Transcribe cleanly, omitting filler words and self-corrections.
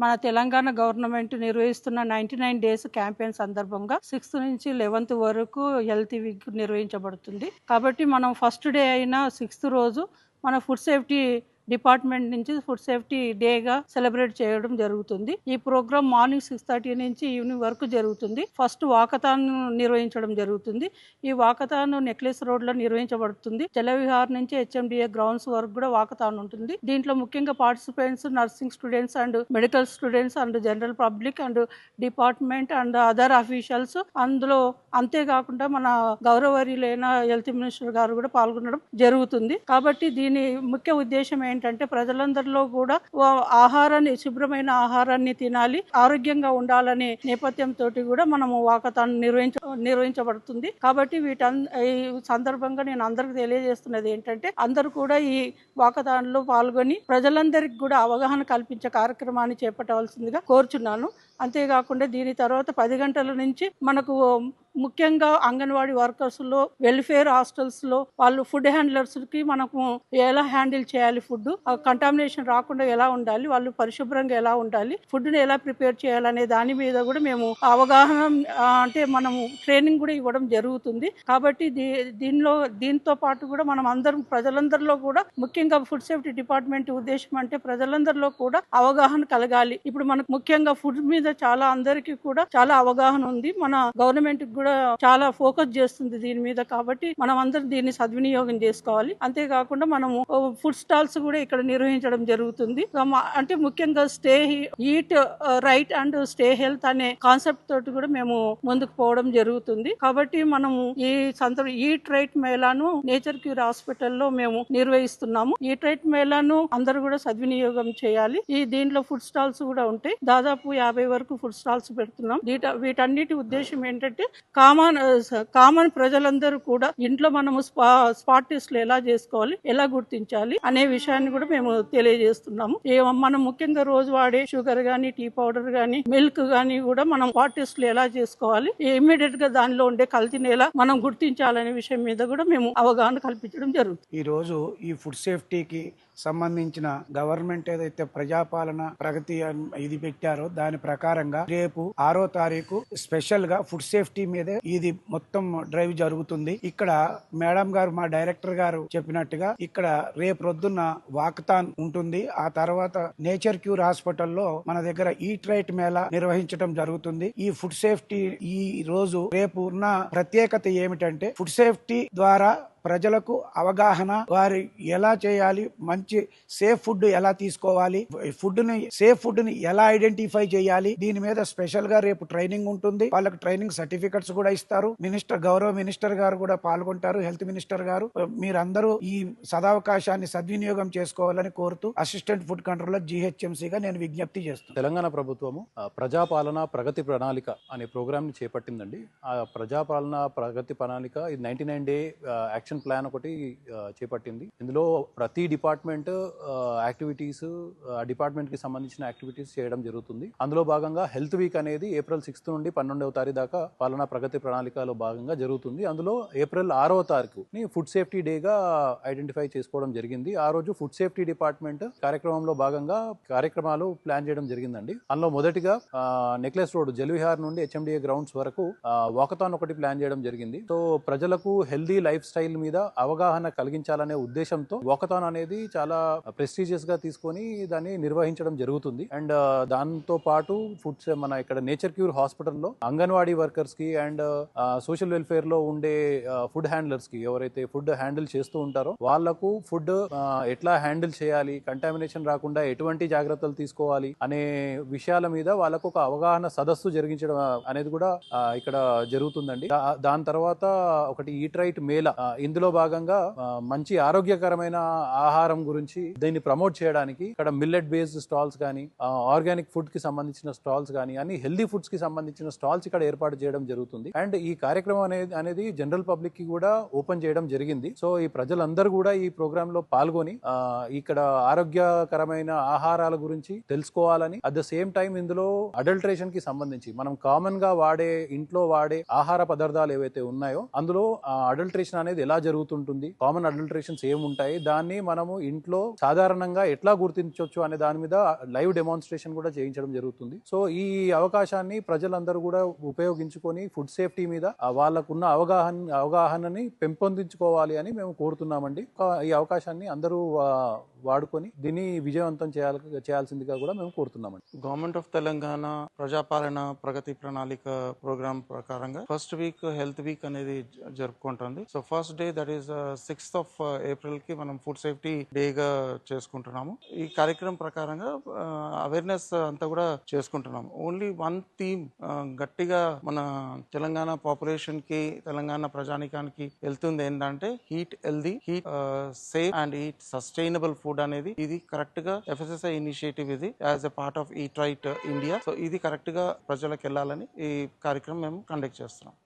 మన తెలంగాణ గవర్నమెంట్ నిర్వహిస్తున్న 99 days campaign సందర్భంగా 6th నుంచి 11th వరకు హెల్త్ వీక్ నిర్వహించబడుతుంది. కాబట్టి మనం ఫస్ట్ డే అయిన 6th రోజు మన ఫుడ్ సేఫ్టీ డిపార్ట్మెంట్ నుంచి ఫుడ్ సేఫ్టీ డేగా సెలబ్రేట్ చేయడం జరుగుతుంది. ఈ ప్రోగ్రామ్ మార్నింగ్ 6:30 నుంచి ఈవినింగ్ వరకు జరుగుతుంది. ఫస్ట్ వాకథాన్ నిర్వహించడం జరుగుతుంది. ఈ వాకథాన్ నెక్లెస్ రోడ్ లో నిర్వహించబడుతుంది. జలవిహార్ నుంచి HMDA గ్రౌండ్స్ వరకు కూడా వాకథాన్ ఉంటుంది. దీంట్లో ముఖ్యంగా participants nursing students and medical students and general public and department and other officials, అందులో అంతేకాకుండా మన గౌరవనీయులైన హెల్త్ మినిస్టర్ గారు కూడా పాల్గొనడం జరుగుతుంది. కాబట్టి దీని ముఖ్య ఉద్దేశం ఏంటంటే ప్రజలందరిలో కూడా ఆహారాన్ని, శుభ్రమైన ఆహారాన్ని తినాలి, ఆరోగ్యంగా ఉండాలనే నేపథ్యంతో కూడా మనము వాకథాన్ నిర్వహించబడుతుంది. కాబట్టి ఈ సందర్భంగా నేను అందరికి తెలియజేస్తున్నది ఏంటంటే అందరూ కూడా ఈ వాకథాన్ లో పాల్గొని ప్రజలందరికీ కూడా అవగాహన కల్పించే కార్యక్రమాన్ని చేపట్టవలసిందిగా కోరుచున్నాను. అంతేకాకుండా దీని తర్వాత 10 గంటల నుంచి మనకు ముఖ్యంగా అంగన్వాడీ వర్కర్స్ లో, వెల్ఫేర్ హాస్టల్స్ లో వాళ్ళు ఫుడ్ హ్యాండ్లర్స్ కి మనకు ఎలా హ్యాండిల్ చేయాలి, ఫుడ్ కంటామినేషన్ రాకుండా ఎలా ఉండాలి, వాళ్ళు పరిశుభ్రంగా ఎలా ఉండాలి, ఫుడ్ ని ఎలా ప్రిపేర్ చేయాలనే దాని మీద కూడా మేము అవగాహన అంటే మనము ట్రైనింగ్ కూడా ఇవ్వడం జరుగుతుంది. కాబట్టి దీంతో పాటు కూడా మనం అందరం ప్రజలందరిలో కూడా ముఖ్యంగా ఫుడ్ సేఫ్టీ డిపార్ట్మెంట్ ఉద్దేశం అంటే ప్రజలందరిలో కూడా అవగాహన కలగాలి. ఇప్పుడు మనకు ముఖ్యంగా ఫుడ్ మీద చాలా అందరికీ కూడా చాలా అవగాహన ఉంది. మన గవర్నమెంట్ కూడా చాలా ఫోకస్ చేస్తుంది దీని మీద. కాబట్టి మనం అందరం దీన్ని సద్వినియోగం చేసుకోవాలి. అంతేకాకుండా మనము ఫుడ్ స్టాల్స్ కూడా ఇక్కడ నిర్వహించడం జరుగుతుంది. అంటే ముఖ్యంగా stay eat right and stay health అనే కాన్సెప్ట్ తోటి కూడా మేము ముందుకు పోవడం జరుగుతుంది. కాబట్టి మనము ఈ ఈట్ రైట్ మేళాను నేచర్ క్యూర్ హాస్పిటల్లో మేము నిర్వహిస్తున్నాము. ఈట్ రైట్ మేళాను అందరూ కూడా సద్వినియోగం చేయాలి. దీంట్లో ఫుడ్ స్టాల్స్ కూడా ఉంటాయి. దాదాపు 50 వరకు ఫుడ్ స్టాల్స్ పెడుతున్నాం. వీటన్నిటి ఉద్దేశం ఏంటంటే కామన్ ప్రజలందరూ కూడా ఇంట్లో మనము స్పాట్ టెస్ట్లు ఎలా చేసుకోవాలి, ఎలా గుర్తించాలి అనే విషయాన్ని కూడా మేము తెలియజేస్తున్నాము. మనం ముఖ్యంగా రోజు వాడే షుగర్ గానీ, టీ పౌడర్ గానీ, మిల్క్ గానీ కూడా మనం స్పాట్ టెస్ట్లు ఎలా చేసుకోవాలి, ఇమ్మీడియట్ గా దానిలో ఉండే కల్తీని ఎలా మనం గుర్తించాలనే విషయం మీద కూడా మేము అవగాహన కల్పించడం జరుగుతుంది. ఈ రోజు ఈ ఫుడ్ సేఫ్టీకి సంబంధించిన గవర్నమెంట్ ఏదైతే ప్రజాపాలన ప్రగతి ఇది పెట్టారో దాని ప్రకారంగా రేపు 6వ తారీఖు స్పెషల్ గా ఫుడ్ సేఫ్టీ మీదే ఇది మొత్తం డ్రైవ్ జరుగుతుంది. ఇక్కడ మేడం గారు, మా డైరెక్టర్ గారు చెప్పినట్టుగా ఇక్కడ రేపు రొద్దున్న వాకథాన్ ఉంటుంది. ఆ తర్వాత నేచర్ క్యూర్ హాస్పిటల్లో మన దగ్గర ఈట్ రైట్ మేళా నిర్వహించడం జరుగుతుంది. ఈ ఫుడ్ సేఫ్టీ ఈ రోజు రేపు ఉన్న ప్రత్యేకత ఏమిటంటే ఫుడ్ సేఫ్టీ ద్వారా ప్రజలకు అవగాహన, వారు ఎలా చేయాలి, మంచి సేఫ్ ఫుడ్ ఎలా తీసుకోవాలి, సేఫ్ ఫుడ్ ని ఎలా ఐడెంటిఫై చేయాలి, దీని మీద స్పెషల్ గా రేపు ట్రైనింగ్ ఉంటుంది. వాళ్ళకి ట్రైనింగ్ సర్టిఫికెట్స్ కూడా ఇస్తారు. గౌరవ మినిస్టర్ గారు కూడా పాల్గొంటారు, హెల్త్ మినిస్టర్ గారు. మీరందరూ ఈ సదావకాశాన్ని సద్వినియోగం చేసుకోవాలని కోరుతూ అసిస్టెంట్ ఫుడ్ కంట్రోలర్ GHMC గా నేను విజ్ఞప్తి చేస్తున్నాను. తెలంగాణ ప్రభుత్వము ప్రజాపాలన ప్రగతి ప్రణాళిక అనే ప్రోగ్రామ్ ని చేపట్టిందండి. ఆ ప్రజాపాలన ప్రగతి ప్రణాళిక 99 డే యాక్షన్ ప్లాన్ ఒకటి చేపట్టింది. ఇందులో ప్రతి డిపార్ట్మెంట్ యాక్టివిటీస్, డిపార్ట్మెంట్ కి సంబంధించిన యాక్టివిటీస్ చేయడం జరుగుతుంది. అందులో భాగంగా హెల్త్ వీక్ అనేది April 6 నుండి 12వ తారీఖు దాకా పాలనా ప్రగతి ప్రణాళికలో భాగంగా జరుగుతుంది. అందులో April 6వ తారీఖుని ఫుడ్ సేఫ్టీ డేగా ఐడెంటిఫై చేసుకోవడం జరిగింది. ఆ రోజు ఫుడ్ సేఫ్టీ డిపార్ట్మెంట్ కార్యక్రమంలో భాగంగా కార్యక్రమాలు ప్లాన్ చేయడం జరిగిందండి. అందులో మొదటిగా నెక్లెస్ రోడ్ జలవిహార్ నుండి HMDA గ్రౌండ్స్ వరకు వాకథాన్ ఒకటి ప్లాన్ చేయడం జరిగింది. సో ప్రజలకు హెల్దీ లైఫ్ స్టైల్ మీద అవగాహన కలిగించాలనే ఉద్దేశంతో వాకథాన్ అనేది చాలా ప్రెస్టీజియస్ గా తీసుకొని దాన్ని నిర్వహించడం జరుగుతుంది. అండ్ దాంతో పాటు మన ఇక్కడ నేచర్ క్యూర్ హాస్పిటల్లో అంగన్వాడీ వర్కర్స్ కి అండ్ సోషల్ వెల్ఫేర్ లో ఉండే ఫుడ్ హ్యాండ్లర్స్ కి, ఎవరైతే ఫుడ్ హ్యాండిల్ చేస్తూ ఉంటారో వాళ్లకు ఫుడ్ ఎట్లా హ్యాండిల్ చేయాలి, కంటామినేషన్ రాకుండా ఎటువంటి జాగ్రత్తలు తీసుకోవాలి అనే విషయాల మీద వాళ్ళకు ఒక అవగాహన సదస్సు జరిగించడం అనేది కూడా ఇక్కడ జరుగుతుందండి. దాని తర్వాత ఒకటి ఈట్ రైట్ మేళా, ఇందులో భాగంగా మంచి ఆరోగ్యకరమైన ఆహారం గురించి దీన్ని ప్రమోట్ చేయడానికి ఇక్కడ మిల్లెట్ బేస్డ్ స్టాల్స్ కానీ, ఆర్గానిక్ ఫుడ్ కి సంబంధించిన స్టాల్స్ కానీ, అన్ని హెల్దీ ఫుడ్స్ కి సంబంధించిన స్టాల్స్ ఇక్కడ ఏర్పాటు చేయడం జరుగుతుంది. అండ్ ఈ కార్యక్రమం అనేది జనరల్ పబ్లిక్ కి కూడా ఓపెన్ చేయడం జరిగింది. సో ఈ ప్రజలందరూ కూడా ఈ ప్రోగ్రామ్ లో పాల్గొని ఇక్కడ ఆరోగ్యకరమైన ఆహారాల గురించి తెలుసుకోవాలని, అట్ ద సేమ్ టైం ఇందులో అడల్ట్రేషన్ కి సంబంధించి మనం కామన్ గా ఇంట్లో వాడే ఆహార పదార్థాలు ఏవైతే ఉన్నాయో అందులో అడల్ట్రేషన్ అనేది ఎలా జరుగుతుంటుంది, కామన్ అడల్టరేషన్స్ ఏముంటాయి, దాన్ని మనము ఇంట్లో సాధారణంగా ఎట్లా గుర్తించవచ్చు అనే దాని మీద లైవ్ డెమాన్స్ట్రేషన్ కూడా చేయించడం జరుగుతుంది. సో ఈ అవకాశాన్ని ప్రజలందరూ కూడా ఉపయోగించుకొని ఫుడ్ సేఫ్టీ మీద వాళ్ళకున్న అవగాహనని పెంపొందించుకోవాలి అని మేము కోరుతున్నామండి. ఈ అవకాశాన్ని అందరూ వాడుకొని దీన్ని విజయవంతం చేయాల్సిందిగా కూడా మేము కోరుతున్నామండి. గవర్నమెంట్ ఆఫ్ తెలంగాణ ప్రజాపాలన ప్రగతి ప్రణాళిక ప్రోగ్రామ్ ప్రకారంగా ఫస్ట్ వీక్ హెల్త్ వీక్ అనేది జరుపుకుంటుంది. So first day that is 6th of April కి మనం ఫుడ్ సేఫ్టీ డేగా చేసుకుంటున్నాము. ఈ కార్యక్రమం ప్రకారంగా అవేర్నెస్ అంతా కూడా చేసుకుంటున్నాము. ఓన్లీ వన్ థీమ్ గట్టిగా మన తెలంగాణ పాపులేషన్ కి, తెలంగాణ ప్రజానికానికి వెళ్తుంది ఏంటంటే heat healthy, heat safe and heat sustainable food అనేది. ఇది కరెక్ట్ గా FSSAI ఇనిషియేటివ్ ఇది as a part of eat right India. So ఇది కరెక్ట్ గా ప్రజలకు వెళ్ళాలని ఈ కార్యక్రమం మేము కండక్ట్ చేస్తున్నాం.